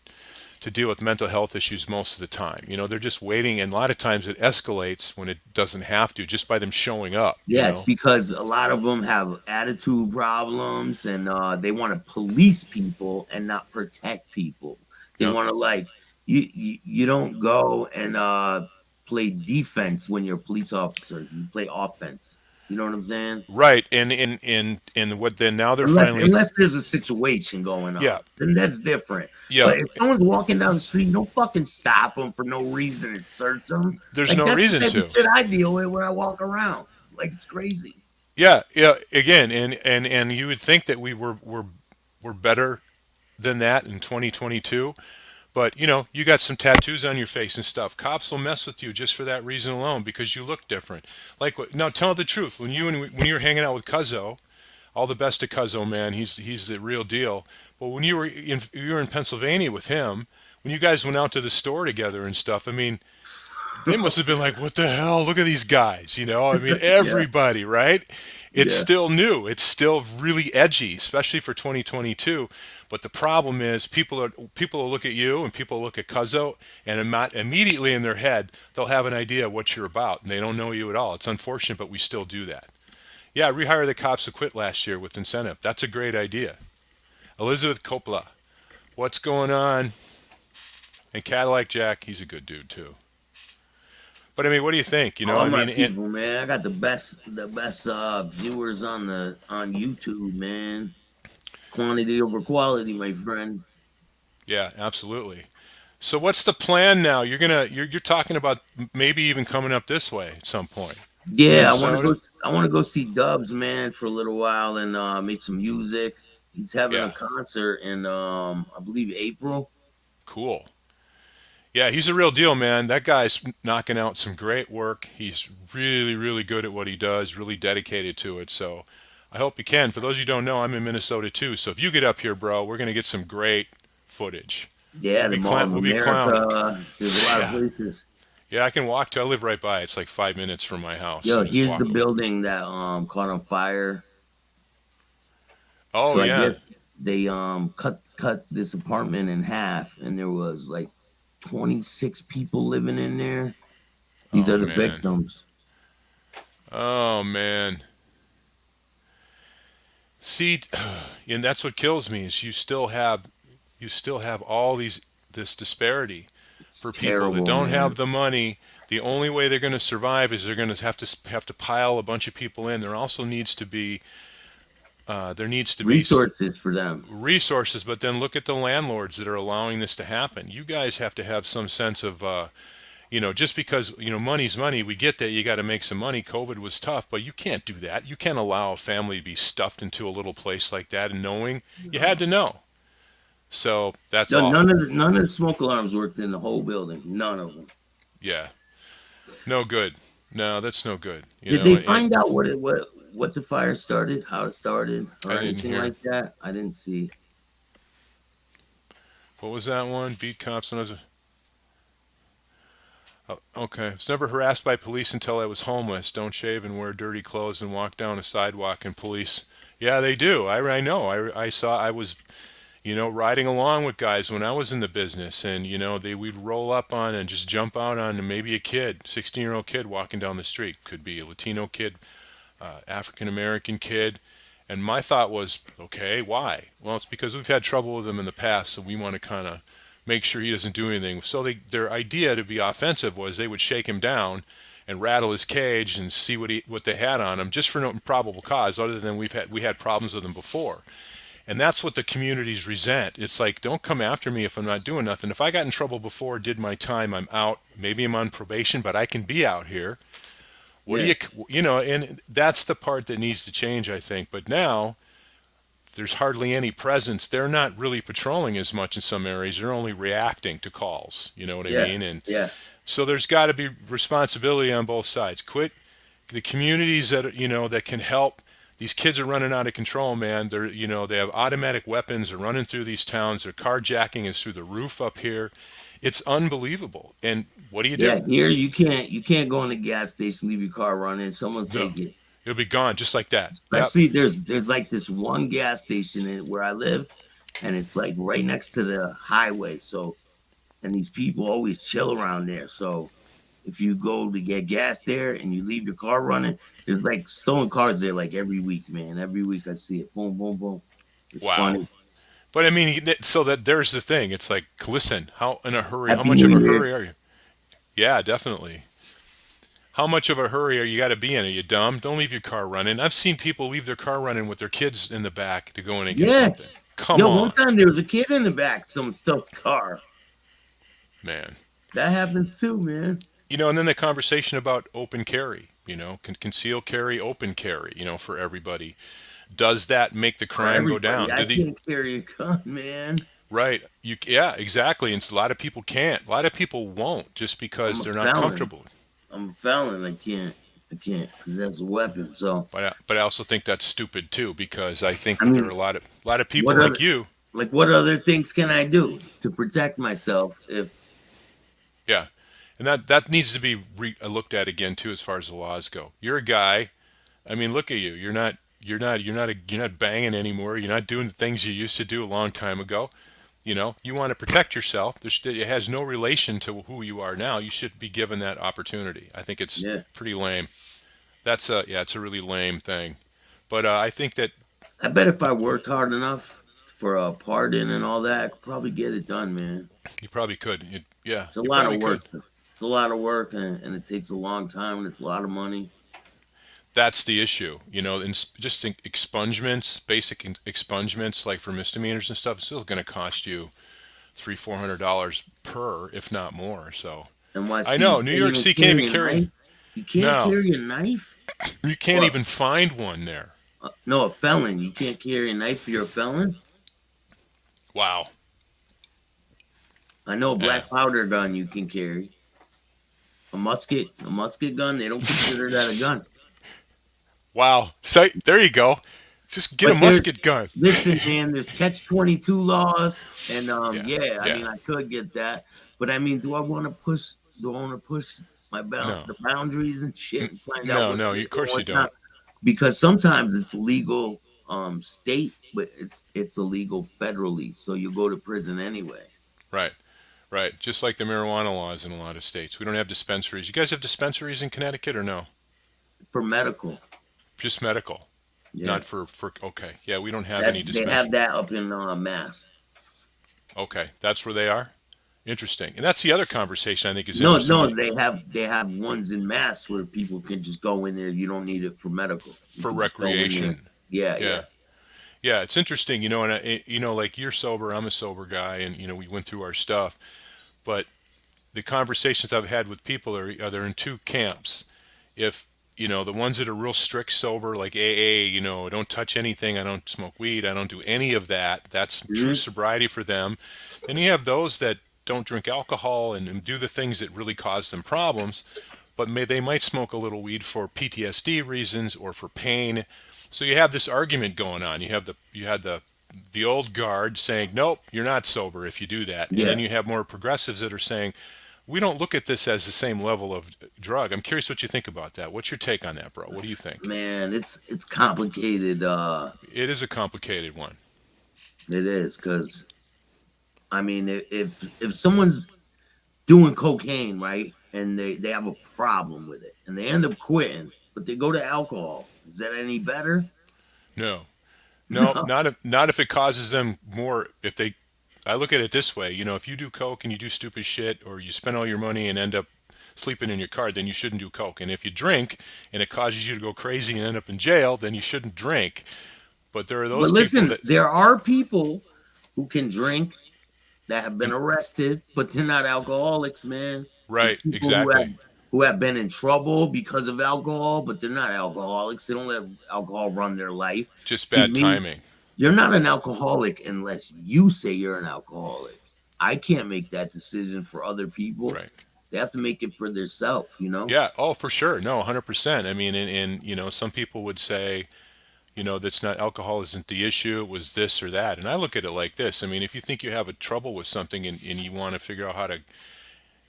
to deal with mental health issues most of the time. They're just waiting, and a lot of times it escalates when it doesn't have to, just by them showing up. Yeah, it's because a lot of them have attitude problems and they want to police people and not protect people. They Yep. want to like you don't go and play defense when you're a police officer. You play offense. You know what I'm saying? Right, and what then now they're Unless finally, unless there's a situation going yeah, on, then that's different. yeah. But if someone's walking down the street, don't fucking stop them for no reason and search them. There's Like no that's the reason type of to. shit I deal with when I walk around. Like it's crazy. Yeah, yeah. Again, and you would think that we're better than that in 2022. But you got some tattoos on your face and stuff. Cops will mess with you just for that reason alone because you look different. Like what? Now, tell the truth. When you were hanging out with Cuzzo, all the best to Cuzzo, man. He's the real deal. But when you were in Pennsylvania with him, when you guys went out to the store together and stuff, I mean, they must have been like, "What the hell? Look at these guys!" I mean, Yeah, everybody, right? It's yeah. still new. It's still really edgy, especially for 2022. But the problem is, people will look at you and people will look at Cuzzo, and immediately in their head they'll have an idea of what you're about, and they don't know you at all. It's unfortunate, but we still do that. Yeah, rehire the cops who quit last year with incentive. That's a great idea. Elizabeth Coppola, what's going on? And Cadillac Jack, he's a good dude too. But I mean, what do you think? All I my mean, people, man. I got the best viewers on YouTube, man. Quantity over quality, my friend. yeah, absolutely. So what's the plan now? You're talking about maybe even coming up this way at some point, Yeah, I want to go. Minnesota. I want to go see Dubs, man, for a little while and make some music. He's having a Yeah, concert in I believe April. cool. Yeah, he's a real deal, man. That guy's knocking out some great work. He's really, really good at what he does. Really dedicated to it. So I hope you can. For those of you who don't know, I'm in Minnesota too. So if you get up here, bro, we're gonna get some great footage. Yeah, the Mall of We'll be clowning. America. There's a lot of Yeah, places. yeah. I can walk to. I live right by. It's like 5 minutes from my house. Yo, So just here's the walk over. building that caught on fire. Oh So I yeah. guess they cut this apartment in half, and there was like 26 people living in there. These Oh are the man. victims. Oh man. See, and that's what kills me is you still have all this disparity It's for people that terrible, don't have man. the money. The only way they're going to survive is they're going to have to pile a bunch of people in. There needs to be Resources for them. resources, but then look at the landlords that are allowing this to happen. You guys have to have some sense of just because money's money, we get that you got to make some money. COVID was tough, but you can't do that. You can't allow a family to be stuffed into a little place like that and knowing you had to know. So that's No, awful. none of the smoke alarms worked in the whole building. None of them. Yeah, no good. No, that's no good. Did they find out what the fire started, how it started, I or didn't anything hear. like that? I didn't see. What was that one? Beat cops when I was. Oh, okay. I was never harassed by police until I was homeless. Don't shave and wear dirty clothes and walk down a sidewalk and police. Yeah, they do. I know. I saw. I was riding along with guys when I was in the business, and we'd roll up on and just jump out on maybe a kid, 16-year-old kid walking down the street. Could be a Latino kid, African American kid. And my thought was, okay, why? Well, it's because we've had trouble with him in the past, so we want to kind of make sure he doesn't do anything. So their idea to be offensive was they would shake him down and rattle his cage and see what they had on him, just for no probable cause, other than we had problems with him before. And that's what the communities resent. It's like, don't come after me if I'm not doing nothing. If I got in trouble before, did my time, I'm out. Maybe I'm on probation, but I can be out here. What do Yeah, you, and that's the part that needs to change, I think. But now, there's hardly any presence. They're not really patrolling as much in some areas. They're only reacting to calls. You know what I Yeah, mean? And yeah, so there's got to be responsibility on both sides. Quit the communities that that can help. These kids are running out of control, man. They have automatic weapons. They're running through these towns. Their carjacking is through the roof up here. It's unbelievable. And what do you yeah. do? Here you can't go in the gas station, leave your car running. Someone will No, take it. it'll be gone just like that. Yep. Especially there's like this one gas station where I live, and it's like right next to the highway. So and these people always chill around there. So if you go to get gas there and you leave your car running, there's like stolen cars there like every week, man. Every week I see it. Boom, boom, boom. It's Wow. funny. But I mean, so that there's the thing. It's like, listen, how in a hurry? How Happy much New of a Year. hurry are you? Yeah, definitely. How much of a hurry are you got to be in? Are you dumb? Don't leave your car running. I've seen people leave their car running with their kids in the back to go in and get Yeah. something. Come Yo, one on, time there was a kid in the back, of some stealth car. man. That happens too, man. And then the conversation about open carry. Conceal carry, open carry. For everybody. Does that make the For crime go everybody. down? I Do the can't carry a gun, man. right? Yeah, exactly. And a lot of people can't. A lot of people won't just I'm because a they're not felon. comfortable. I'm a felon. I can't because that's a weapon. So But I also think that's stupid too because I think I that there are mean, a lot of people what like other you. what other things can I do to protect myself if Yeah, and that needs to be looked at again too as far as the laws go. You're a guy. I mean, look at you. You're not banging anymore. You're not doing the things you used to do a long time ago. You want to protect yourself. It has no relation to who you are now. You should be given that opportunity. I think it's yeah. pretty lame. It's a really lame thing. But I think that I bet if I worked hard enough for a pardon and all that, I could probably get it done, man. you probably could. Yeah, It's a you lot probably of could. work. It's a lot of work and it takes a long time and it's a lot of money. That's the issue. Just expungements, basic expungements, like for misdemeanors and stuff, it's still going to cost you $300-400 per, if not more. So I NYC, you know New can't York even City can't even carry a carry. knife. You can't No, carry a knife? you can't What? even find one there. No, a felon. You can't carry a knife if you're a felon? Wow. I know a Yeah. black powder gun you can carry. A musket gun, they don't consider that a gun. Wow. So there you go. Just get a But there, musket gun. listen, man, there's catch 22 laws, and Yeah. yeah, I Yeah. mean, I could get that, but I mean, do I want to push? Do I want to push No. the boundaries and shit and find out No. what's No. Of legal and course you what's not? don't. Because sometimes it's legal, state, but it's illegal federally, so you go to prison anyway Right. Right. Just like the marijuana laws in a lot of states. We don't have dispensaries. You guys have dispensaries in Connecticut or no? for medical. Just medical. Yeah, Not for okay. Yeah, we don't have that any they have dispensary. that up in Mass. Okay, that's where they are. Interesting. And that's the other conversation I think is No, interesting no, they have ones in Mass where people can just go in there. You don't need it for medical. You for can just go in there. recreation. Yeah, yeah, Yeah. Yeah, it's interesting, and like you're sober, I'm a sober guy, and we went through our stuff. But the conversations I've had with people are they're in two camps. If the ones that are real strict sober, like AA, don't touch anything, I don't smoke weed, I don't do any of that. That's true hmm sobriety for them. Then you have those that don't drink alcohol and do the things that really cause them problems, but they might smoke a little weed for PTSD reasons or for pain. So you have this argument going on. You had the old guard saying, "Nope, you're not sober if you do that," and yeah. then you have more progressives that are saying, "We don't look at this as the same level of drug." I'm curious what you think about that. What's your take on that, bro? What do you think? Man, it's complicated. It is a complicated one. It is because I mean, if someone's doing cocaine, right, and they have a problem with it, and they end up quitting, but they go to alcohol, is that any better? No, no, No. not if it causes them more. If they, I look at it this way. If you do coke and you do stupid shit, or you spend all your money and end up sleeping in your car, then you shouldn't do coke. And if you drink and it causes you to go crazy and end up in jail, then you shouldn't drink. But there are But those people listen, that, there are people who can drink that have been arrested, but they're not alcoholics, man. There's right, people exactly, who have been in trouble because of alcohol, but they're not alcoholics. They don't let alcohol run their life. just See bad me, timing. You're not an alcoholic unless you say you're an alcoholic. I can't make that decision for other people. Right. They have to make it for themselves, you know? Yeah. Oh, for sure. No, 100%. I mean, and some people would say, that's not alcohol isn't the issue. It was this or that. And I look at it like this. I mean, if you think you have a trouble with something and you want to figure out how to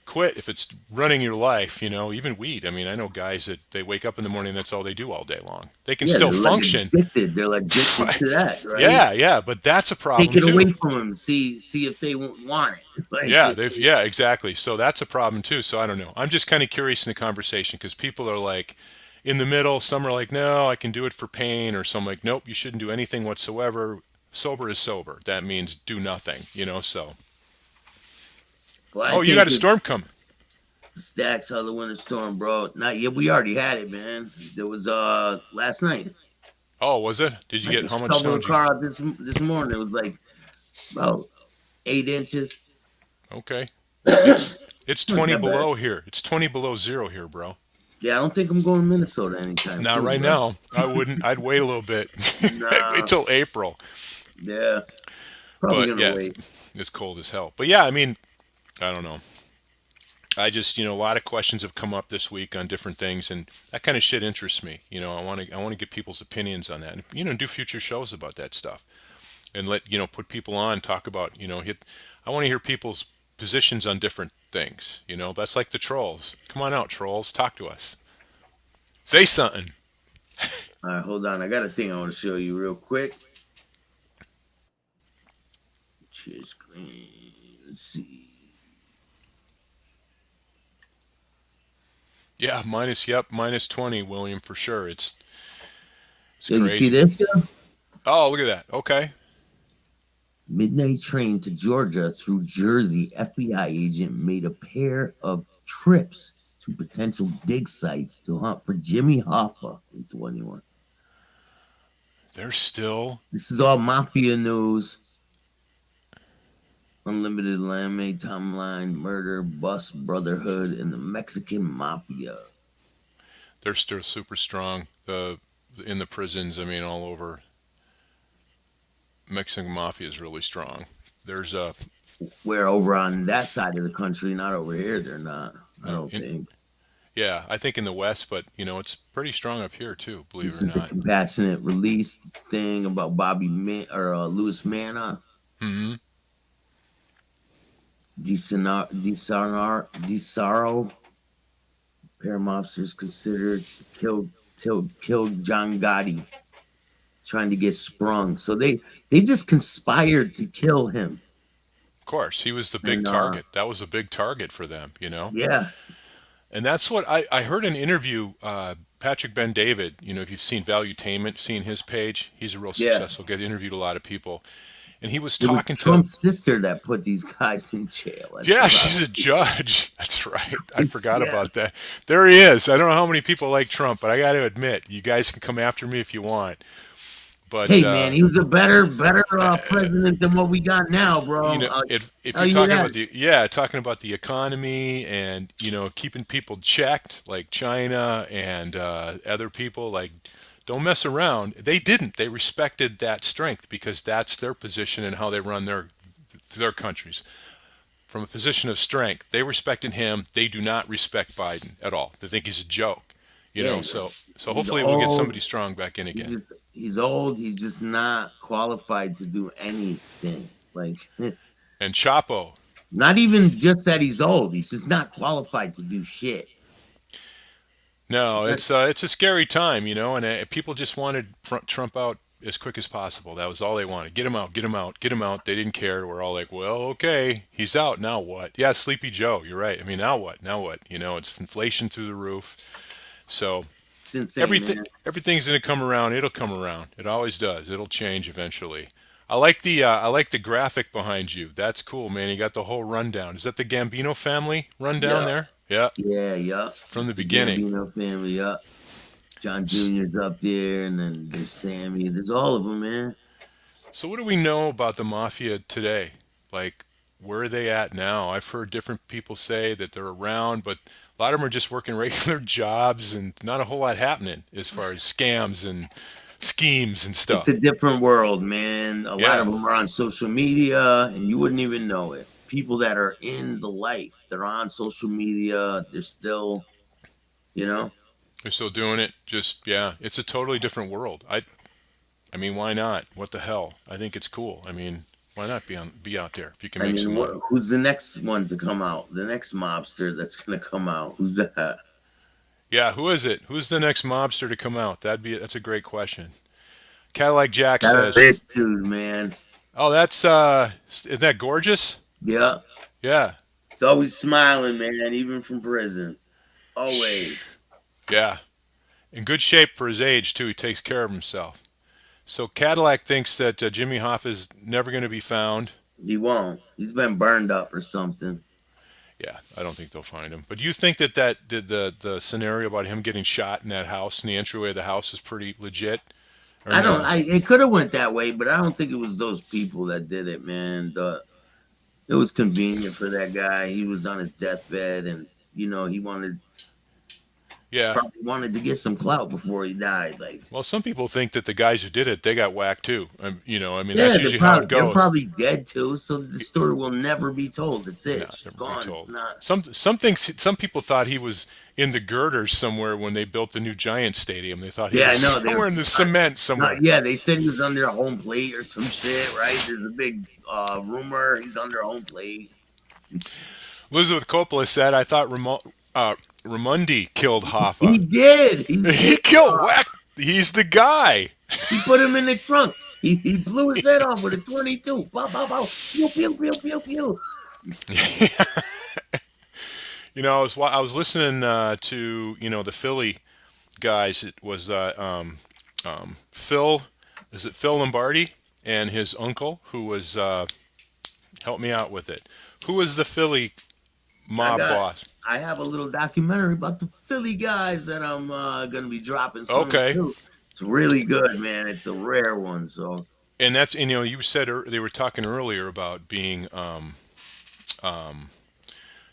quit, if it's running your life, even weed. I mean, I know guys that they wake up in the morning, that's all they do all day long. They can Yeah, still they're like function. addicted. They're like addicted to that, right? Yeah, yeah, but that's a Take problem it too. away from them. See if they want it. Like, Yeah, exactly. So that's a problem too. So I don't know. I'm just kind of curious in the conversation because people are like in the middle. Some are like, no, I can do it for pain, or some like, nope, you shouldn't do anything whatsoever. Sober is sober. That means do nothing. So, well, I oh, you think got a that storm coming. Stacks how the winter storm, bro. Not yet. We already had it, man. There was last night. Oh, was it? Did you I get how just much snow shoveled did the you get? car out this morning. It was like about 8 inches. Okay. It's Not 20 that bad. below here. It's 20 below zero here, bro. Yeah, I don't think I'm going to Minnesota anytime Not soon, right bro. now. I wouldn't. I'd wait a little bit. I'd wait Nah. till April. Yeah. Probably But gonna yeah, wait. it's cold as hell. But yeah, I mean, I don't know. I just, a lot of questions have come up this week on different things, and that kind of shit interests me. I want to get people's opinions on that, and do future shows about that stuff, and let put people on, talk about, hit. I want to hear people's positions on different things. That's like the trolls. Come on out, trolls, talk to us. Say something. All right, hold on. I got a thing I want to show you real quick. Share screen. Let's see. Yeah, minus 20, William, for sure. It's Yo, you see crazy. this? Yo? Oh, look at that. Okay. Midnight train to Georgia through Jersey. FBI agent made a pair of trips to potential dig sites to hunt for Jimmy Hoffa in 21. They're still. This is all mafia news. Unlimited Landmade Timeline, Murder, Bus Brotherhood, and the Mexican Mafia. They're still super strong. In the prisons, I mean, all over. Mexican mafia is really strong. There's a Where over on that side of the country, not over here, they're not. I no, don't think. yeah, I think in the West, but it's pretty strong up here too. Believe it This or is the not. compassionate release thing about Bobby Man or Louis Manna. Hmm. DeSaro, pair of mobsters considered killed John Gotti, trying to get sprung. So they just conspired to kill him. Of course, he was the big And target. That was a big target for them. yeah, And that's what I heard an interview. Patrick Ben David. If you've seen Valuetainment, seen his page, he's a real yeah. successful guy. Interviewed a lot of people, and he was It was talking to. Trump's sister that put these guys in jail. I Yeah, forgot. she's a judge. That's right. I It's, forgot yeah. about that. There he is. I don't know how many people like Trump, but I got to admit, you guys can come after me if you want. But Hey man, he was a better president than what we got now, bro. if Tell you're you talking that. about talking about the economy and keeping people checked, like China and other people, like don't mess around. They didn't. They respected that strength because that's their position and how they run their countries. From a position of strength. They respected him. They do not respect Biden at all. They think he's a joke. Yeah, So he's hopefully we'll get old. somebody strong back in again. He's old. He's just not qualified to do anything. Like, And Chapo. not even just that he's old. He's just not qualified to do shit. No, That- it's a scary time, and people just wanted Trump out as quick as possible. That was all they wanted. Get him out, get him out, get him out. They didn't care. We're all like, well, okay, he's out. Now what? Yeah, Sleepy Joe. You're right. I mean, now what? Now what? It's inflation through the roof. So It's insane, man. everything's gonna come around. It'll come around. It always does. It'll change eventually. I like the graphic behind you. That's cool, man. You got the whole rundown. Is that the Gambino family rundown Yeah, there? Yeah, yeah, yeah. from the It's the beginning. Gambino family. Yeah, John S- Jr.'s up there, and then there's Sammy. There's all of them, man. So what do we know about the mafia today? Like, where are they at now? I've heard different people say that they're around, but a lot of them are just working regular jobs and not a whole lot happening as far as scams and schemes and It's stuff. a different world, man. A lot of Yeah, them are on social media, and you wouldn't even know it. People that are in the life, they're on social media. They're still, you know. they're still doing it. Just yeah, it's a totally different world. I mean, why not? What the hell? I think it's cool. I mean, why not be out there if you can I make mean, some money? who's the next one to come out? The next mobster that's gonna come out? Who's that? Yeah, who is it? Who's the next mobster to come out? That's a great question. Cadillac Jack says, This dude, man. "Oh, that's isn't that gorgeous?" Yeah, Yeah, he's always smiling, man, even from prison. Always. yeah, in good shape for his age too. He takes care of himself. So Cadillac thinks that Jimmy Hoffa is never going to be found. He won't. He's been burned up or something. Yeah, I don't think they'll find him. But do you think that the scenario about him getting shot in that house in the entryway of the house is pretty legit, or I don't. no? I It could have went that way, but I don't think it was those people that did it, man. It was convenient for that guy. He was on his deathbed, and he Yeah. probably wanted to get some clout before he died. Like, Well, some people think that the guys who did it they got whacked too. I mean yeah, that's usually how it they're goes. probably dead too. So the story will never be told. That's it. No, It's just never be gone. It's told. not. Some people thought he was in the girders somewhere when they built the new Giant Stadium. They thought he Yeah, was I know. They somewhere in the cement not. somewhere. Yeah, they said he was under a home plate or some shit. Right? There's a big rumor he's under a home plate. Elizabeth Coppola said, "I thought Ramundi killed He Hoffa. did. He He did. killed whack. He's the guy." He put him in the trunk. He blew his head off with a 22. Pow, pow, pow. Pew, pew, pew, pew, pew. I was listening to the Philly guys. It was Phil. Is it Phil Lombardi and his uncle who was help me out with it? Who was the Philly I mob got. boss? I have a little documentary about the Philly guys that I'm gonna be dropping soon Okay, too. It's really good, man. It's a rare one. So and that's you said they were talking earlier about being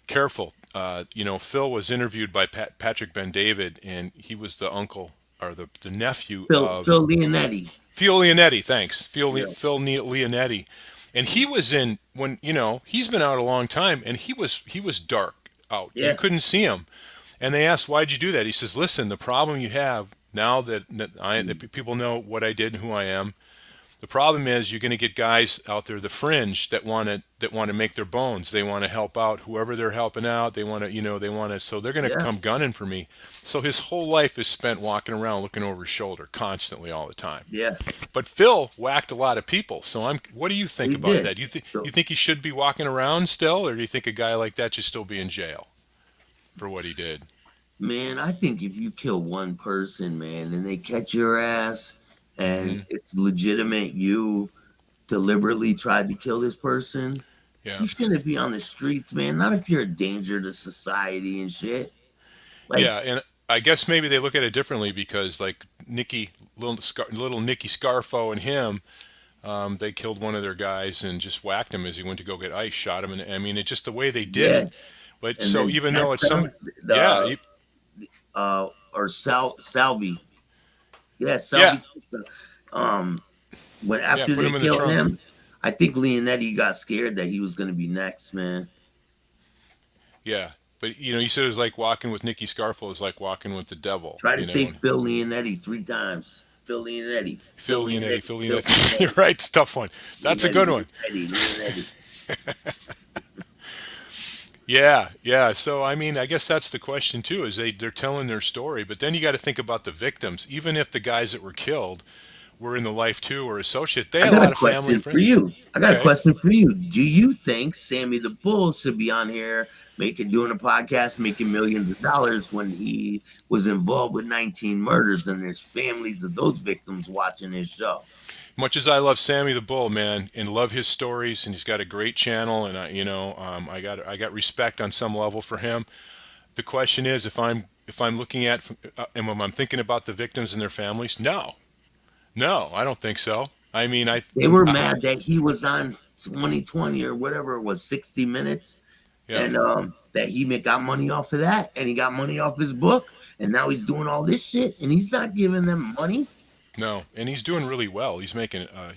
careful. Phil was interviewed by Patrick Ben David, and he was the uncle or the nephew Phil of Leonetti. Phil Leonetti. Thanks, Yeah, Phil Leonetti, and he was in when he's been out a long time, and he was dark out. You yeah, couldn't see him, and they asked why'd you do that. He says, "Listen, the problem you have now that people know what I did and who I am." The problem is you're going to get guys out there, the fringe, that want to make their bones. They want to help out whoever they're helping out. They want to. So they're going to yeah, come gunning for me. So his whole life is spent walking around looking over his shoulder constantly all the time. yeah. But Phil whacked a lot of people. So what do you think He about did. that? You So think he should be walking around still, or do you think a guy like that should still be in jail for what he did? man, I think if you kill one person, man, and they catch your ass, and Hmm. it's legitimate, you deliberately tried to kill this person, Yeah. you shouldn't be on the streets, man. Not if you're a danger to society and shit. Like, Yeah, and I guess maybe they look at it differently because like little Nicky Scarfo and him, they killed one of their guys and just whacked him as he went to go get ice, shot him, and I mean it's just the way they did yeah. it. But And so then even though it's some, Testa, yeah, the or Salvi, yeah, yeah, Salvi. Testa. Um, when yeah, after put they him in the killed trunk. him, I think Leonetti got scared that he was gonna be next, man. Yeah, but you said it was like walking with Nicky Scarfo is like walking with the devil. Try to say Phil Leonetti 3 times. Phil Leonetti, Phil Phil Leonetti, Leonetti, Phil Phil Leonetti. You're Leonetti, right, it's a tough one. That's a Leonetti, good one. Leonetti, Leonetti. Yeah, yeah. So I mean, I guess that's the question too. Is they're telling their story, but then you got to think about the victims. Even if the guys that were killed were in the life too or associate, they I had a got a lot of family question and for friends. you. I got a Okay. question for you. Do you think Sammy the Bull should be on here doing a podcast, making millions of dollars when he was involved with 19 murders and there's families of those victims watching his show? Much as I love Sammy the Bull, man, and love his stories, and he's got a great channel, and I got respect on some level for him. The question is, if I'm looking at and when I'm thinking about the victims and their families, no, no, I don't think so. I mean, They were I mad that he was on 2020 or whatever it was, 60 Minutes, yeah. and that he got money off of that, and he got money off his book, and now he's doing all this shit, and he's not giving them money. No, and he's doing really well. He's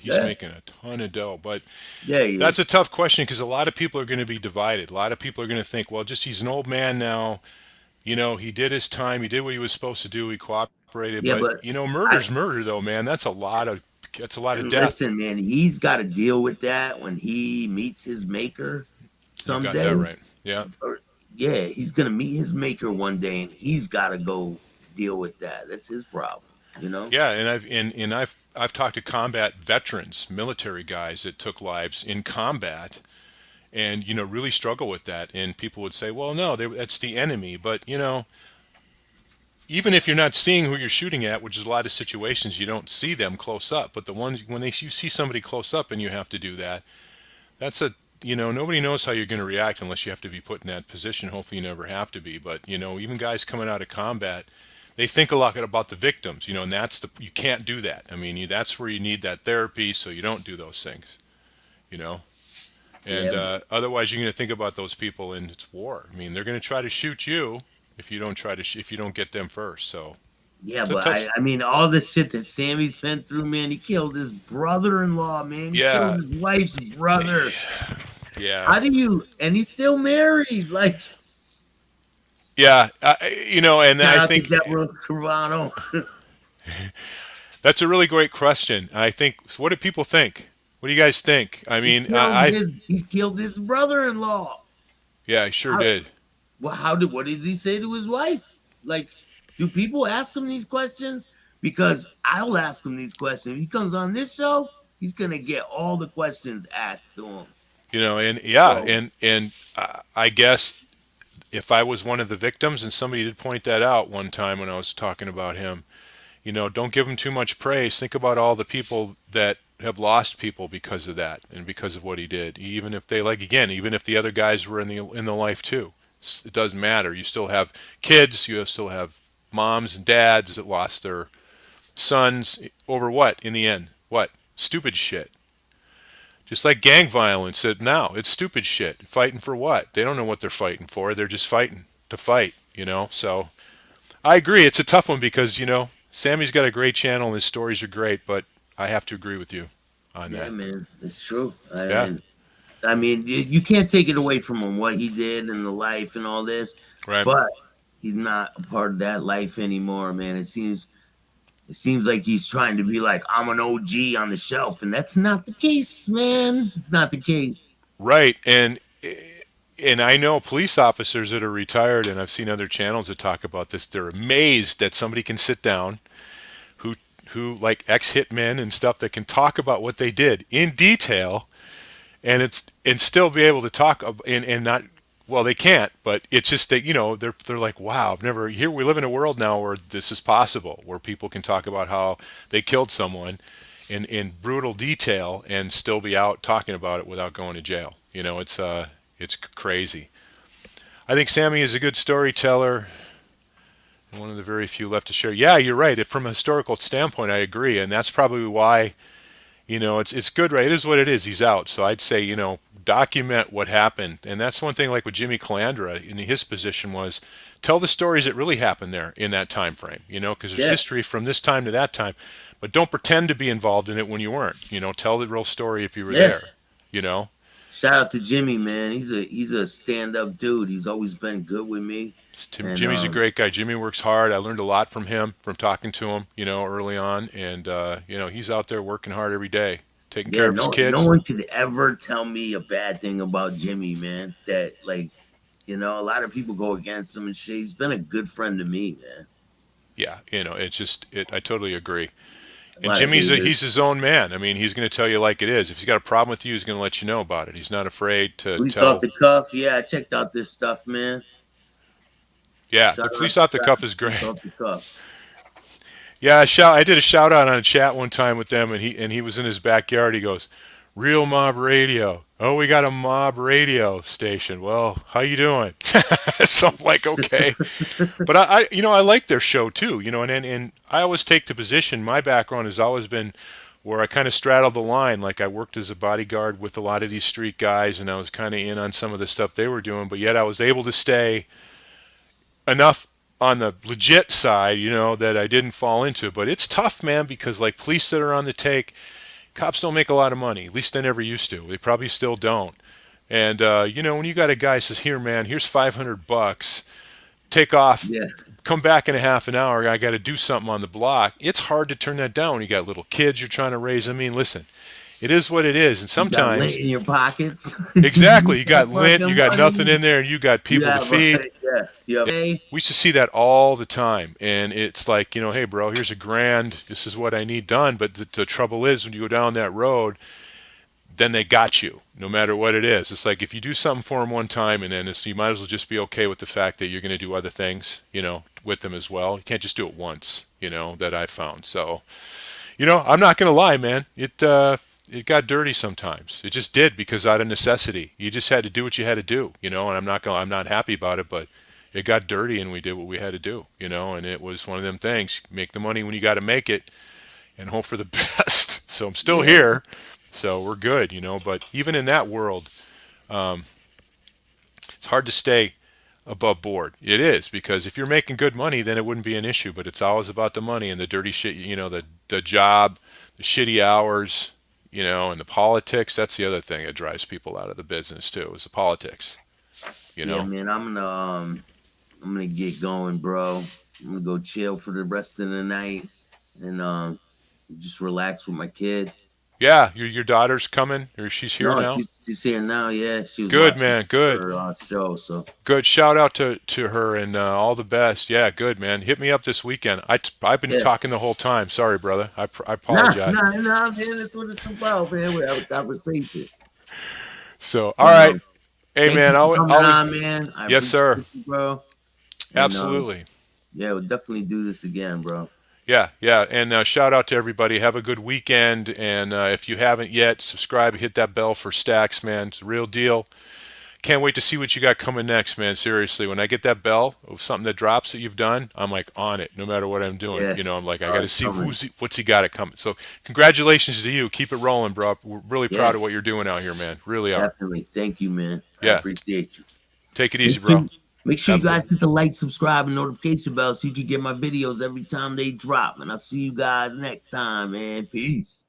Yeah, making a ton of dough. But yeah, he that's is. a tough question because a lot of people are going to be divided. A lot of people are going to think, well, just he's an old man now. He did his time. He did what he was supposed to do. He cooperated. Yeah, But but murder's I murder, though, man. That's a lot of and death. listen, man, he's got to deal with that when he meets his maker You got that someday. right. Yeah. Or yeah, he's gonna meet his maker one day, and he's got to go deal with that. That's his problem, you know. Yeah, and I've talked to combat veterans, military guys that took lives in combat, and really struggle with that. And people would say, "Well, no, that's the enemy." But even if you're not seeing who you're shooting at, which is a lot of situations you don't see them close up, but the ones when you see somebody close up and you have to do that, that's a nobody knows how you're going to react unless you have to be put in that position. Hopefully, you never have to be. But even guys coming out of combat, they think a lot about the victims. And you can't do that. I mean, that's where you need that therapy, so you don't do those things. You know, Yeah, and otherwise you're going to think about those people, and it's war. I mean, they're going to try to shoot you if you don't if you don't get them first. So yeah, it's a but tough. I mean, all the shit that Sammy's been through, man. He killed his brother-in-law, man. He killed Yeah, his wife's brother. yeah, How do you? And he's still married. Like, yeah. And shout I out to think Deborah Carano. that's a really great question. I think, so what do people think? What do you guys think? I mean, He's killed his brother-in-law. yeah, I sure How, did. well, what did he say to his wife? Like, do people ask him these questions? Because I'll ask him these questions. If he comes on this show, he's gonna get all the questions asked to him. And yeah, So and I guess if I was one of the victims, and somebody did point that out one time when I was talking about him, don't give him too much praise. Think about all the people that have lost people because of that and because of what he did. Even if they, like, again, even if the other guys were in the life too, it doesn't matter. You still have kids. You still have moms and dads that lost their sons over what in the end? What stupid shit. Just like gang violence, now it's stupid shit. Fighting for what? They don't know what they're fighting for. They're just fighting to fight. So I agree. It's a tough one because, Sammy's got a great channel and his stories are great, but I have to agree with you on yeah, that. man, it's true. I Yeah, mean, you can't take it away from him what he did in the life and all this, right. but he's not a part of that life anymore, man. It seems like he's trying to be like I'm an OG on the shelf, and that's not the case, man. It's not the case. Right. And I know police officers that are retired, and I've seen other channels that talk about this. They're amazed that somebody can sit down who like ex hitmen and stuff that can talk about what they did in detail and still be able to talk and not, well, they can't, but it's just that they're like, wow, I've never here we live in a world now where this is possible, where people can talk about how they killed someone in brutal detail and still be out talking about it without going to jail. It's crazy. I think Sammy is a good storyteller, and one of the very few left to share. Yeah, you're right. From a historical standpoint, I agree, and that's probably why it's good, right? It is what it is. He's out. So I'd say, document what happened. And that's one thing, like with Jimmy Calandra in his position, was tell the stories that really happened there in that time frame, because there's Yeah, history from this time to that time. But don't pretend to be involved in it when you weren't. Tell the real story if you were yeah. there, you know? Shout out to Jimmy, man. He's a stand up dude. He's always been good with me, and Jimmy's a great guy. Jimmy works hard. I learned a lot from him, from talking to him, early on. And, he's out there working hard every day, taking care yeah, of his no kids. one could ever tell me a bad thing about Jimmy, man. That like, a lot of people go against him and shit. He's been a good friend to me, man. Yeah, it's just I totally agree. A And lot of he's haters. his own man. I mean, he's going to tell you like it is. If he's got a problem with you, he's going to let you know about it. He's not afraid to Police off tell. the cuff. Yeah, I checked out this stuff, man. Yeah, Shout the police off the shout out cuff to is Police great. off the cuff. Yeah, I did a shout out on a chat one time with them, and he was in his backyard. He goes, "Real mob radio. Oh, we got a mob radio station. Well, how you doing?" So I'm like, okay, but I like their show too. And I always take the position. My background has always been where I kind of straddled the line. Like, I worked as a bodyguard with a lot of these street guys, and I was kind of in on some of the stuff they were doing, but yet I was able to stay enough on the legit side, that I didn't fall into. But it's tough, man, because like police that are on the take, cops don't make a lot of money. At least they never used to. They probably still don't. And when you got a guy who says, "Here, man, here's $500. Take off. Yeah. Come back in a half an hour. I got to do something on the block." It's hard to turn that down. You got little kids you're trying to raise. I mean, listen, it is what it is. And You got lint sometimes, in your pockets. exactly, you got lint, you Fucking got nothing money. in there, and you got people Yeah, to feed. right. Yeah. Yeah. Hey. We used to see that all the time. And it's like, hey, bro, here's $1,000. This is what I need done. But the trouble is, when you go down that road, then they got you, no matter what it is. It's like if you do something for them one time, and then you might as well just be okay with the fact that you're going to do other things, with them as well. You can't just do it once, that I found. So, I'm not going to lie, man. It got dirty sometimes. It just did, because out of necessity. You just had to do what you had to do, and I'm not happy about it, but it got dirty and we did what we had to do, and it was one of them things. Make the money when you got to make it and hope for the best. So I'm still Yeah. here. So we're good, but even in that world, it's hard to stay above board. It is, because if you're making good money, then it wouldn't be an issue, but it's always about the money and the dirty shit, the job, the shitty hours, and the politics. That's the other thing that drives people out of the business too, is the politics, you Yeah, know? man. I'm gonna get going, bro. I'm gonna go chill for the rest of the night and just relax with my kid. Yeah, your daughter's coming, or she's here No, now? she's here now. Yeah, she was Good, watching man, good. her show. So Good. Shout out to her, and all the best. Yeah, good, man. Hit me up this weekend. I've been yeah, talking the whole time. Sorry, brother. I nah, apologize. nah, nah, man. That's what it's about, man. We have a conversation. So, all But right. Hey, thank you man. for coming Always. on, man. I Yes, sir. appreciate you, bro. And Absolutely. yeah, we'll definitely do this again, bro. Yeah, yeah. And shout out to everybody. Have a good weekend. And if you haven't yet, subscribe. Hit that bell for Staxx, man. It's a real deal. Can't wait to see what you got coming next, man. Seriously, when I get that bell of something that drops that you've done, I'm like on it, no matter what I'm doing. Yeah, I'm like, I got to it's see coming. what's he got it coming. So, congratulations to you. Keep it rolling, bro. We're really Yeah, proud of what you're doing out here, man. Really are. definitely. Thank you, man. I Yeah. appreciate you. Take it easy, Make bro. sure, make sure you Have a good guys one. hit the like, subscribe, and notification bell so you can get my videos every time they drop. And I'll see you guys next time, man. Peace.